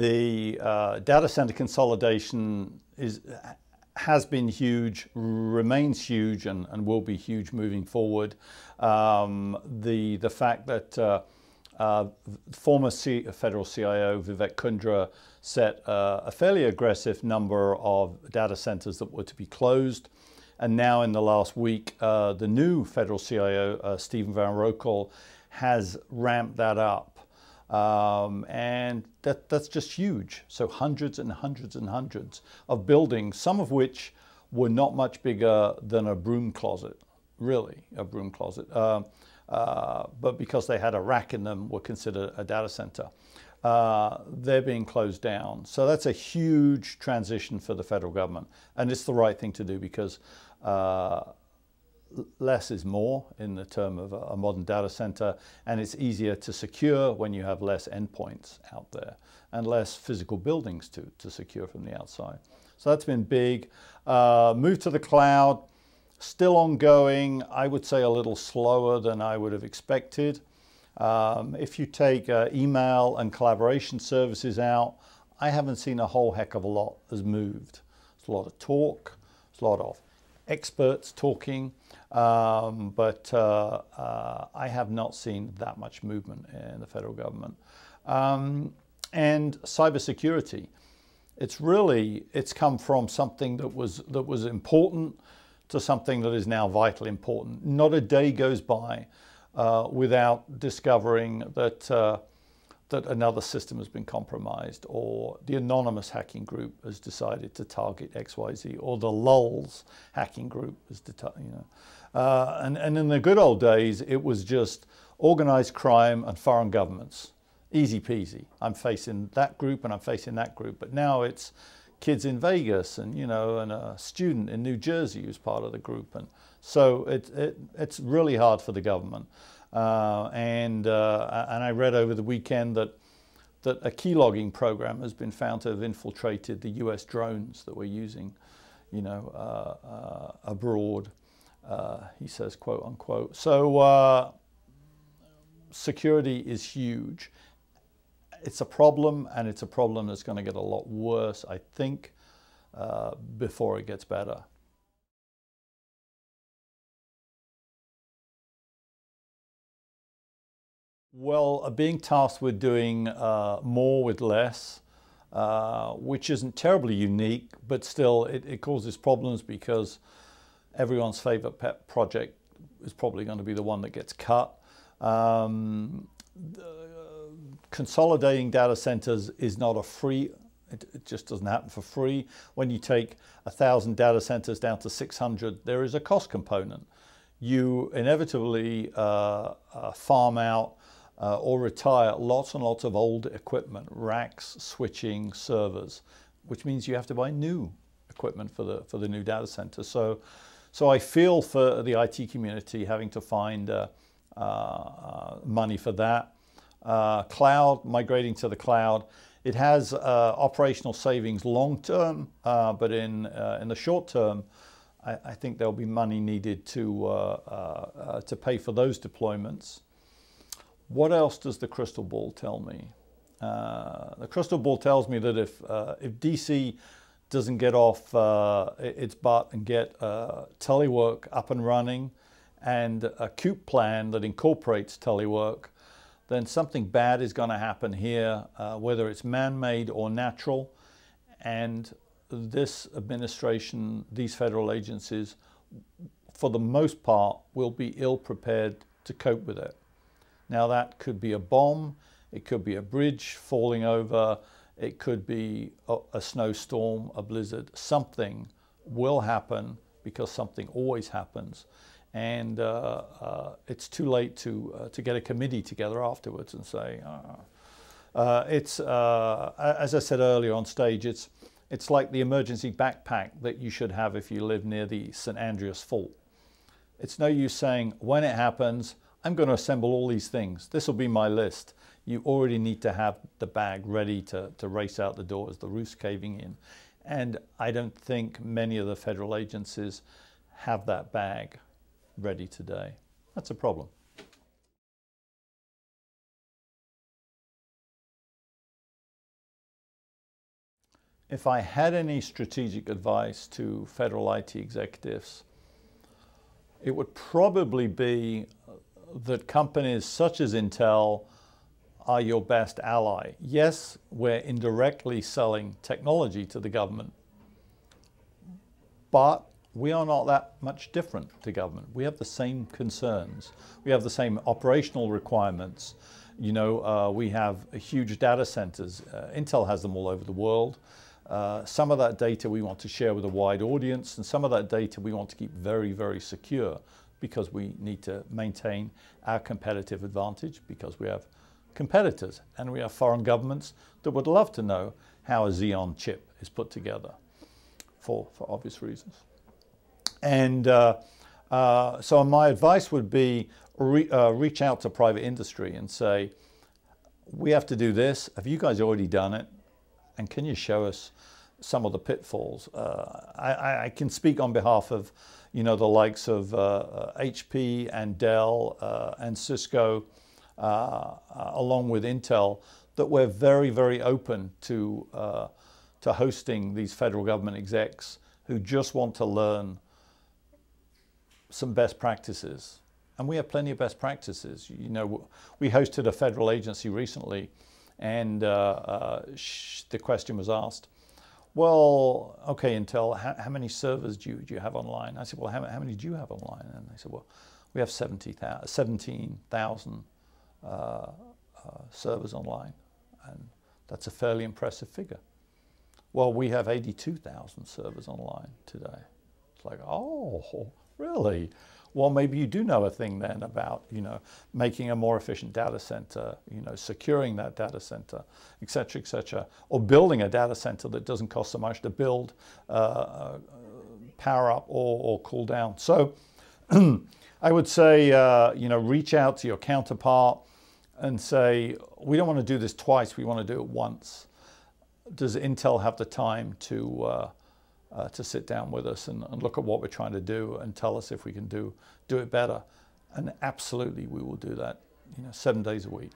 The data center consolidation has been huge, remains huge, and will be huge moving forward. The fact that former federal CIO Vivek Kundra set a fairly aggressive number of data centers that were to be closed. And now in the last week, the new federal CIO, Stephen Van Rokel, has ramped that up. And that's just huge. So hundreds and hundreds and hundreds of buildings, some of which were not much bigger than a broom closet, really, a broom closet. But because they had a rack in them, were considered a data center. They're being closed down. So that's a huge transition for the federal government. And it's the right thing to do because less is more in the term of a modern data center, and it's easier to secure when you have less endpoints out there and less physical buildings to secure from the outside. So that's been big. Move to the cloud, still ongoing. I would say a little slower than I would have expected. If you take email and collaboration services out, I haven't seen a whole heck of a lot has moved. There's a lot of talk, there's a lot of experts talking, but I have not seen that much movement in the federal government. And cybersecurity, it's come from something that was important to something that is now vitally important. Not a day goes by without discovering that that another system has been compromised, or the anonymous hacking group has decided to target XYZ, or the lulz hacking group has and in the good old days, it was just organized crime and foreign governments. Easy peasy. I'm facing that group and I'm facing that group. But now it's kids in Vegas and, and a student in New Jersey who's part of the group. And so it's really hard for the government. And I read over the weekend that a keylogging program has been found to have infiltrated the US drones that we're using, abroad, he says, quote unquote. So security is huge. It's a problem, and it's a problem that's going to get a lot worse, I think, before it gets better. Well, being tasked with doing more with less, which isn't terribly unique, but still it causes problems because everyone's favorite pet project is probably going to be the one that gets cut. Consolidating data centers is not a free, it just doesn't happen for free. When you take 1,000 data centers down to 600, there is a cost component. You inevitably farm out or retire lots and lots of old equipment, racks, switching, servers, which means you have to buy new equipment for the new data center. So I feel for the IT community having to find money for that. Cloud, migrating to the cloud, it has operational savings long term, but in the short term, I think there'll be money needed to pay for those deployments. What else does the crystal ball tell me? The crystal ball tells me that if DC doesn't get off its butt and get telework up and running and a COOP plan that incorporates telework, then something bad is going to happen here, whether it's man-made or natural. And this administration, these federal agencies, for the most part, will be ill-prepared to cope with it. Now, that could be a bomb, it could be a bridge falling over, it could be a snowstorm, a blizzard. Something will happen because something always happens. And it's too late to get a committee together afterwards and say, as I said earlier on stage, it's like the emergency backpack that you should have if you live near the St. Andreas Fault. It's no use saying, when it happens, I'm going to assemble all these things. This will be my list. You already need to have the bag ready to race out the door as the roof's caving in. And I don't think many of the federal agencies have that bag ready today. That's a problem. If I had any strategic advice to federal IT executives, it would probably be that companies such as Intel are your best ally. Yes, we're indirectly selling technology to the government, but we are not that much different to government. We have the same concerns. We have the same operational requirements. You know, we have huge data centers. Intel has them all over the world. Some of that data we want to share with a wide audience, and some of that data we want to keep very, very secure because we need to maintain our competitive advantage, because we have competitors and we have foreign governments that would love to know how a Xeon chip is put together for obvious reasons. And so my advice would be reach out to private industry and say, we have to do this. Have you guys already done it? And can you show us some of the pitfalls? I can speak on behalf of, you know, the likes of HP and Dell and Cisco, along with Intel, that we're very, very open to hosting these federal government execs who just want to learn some best practices. And we have plenty of best practices. You know, we hosted a federal agency recently, and the question was asked, well, okay, Intel, how many servers do you have online? I said, well, how many do you have online? And they said, well, we have 17,000 servers online. And that's a fairly impressive figure. Well, we have 82,000 servers online today. It's like, oh, really? Well, maybe you do know a thing then about, you know, making a more efficient data center, you know, securing that data center, et cetera, or building a data center that doesn't cost so much to build, power up or cool down. So I would say, you know, reach out to your counterpart and say, we don't want to do this twice, we want to do it once. Does Intel have the time to sit down with us and look at what we're trying to do and tell us if we can do it better? And absolutely we will do that, you know, 7 days a week.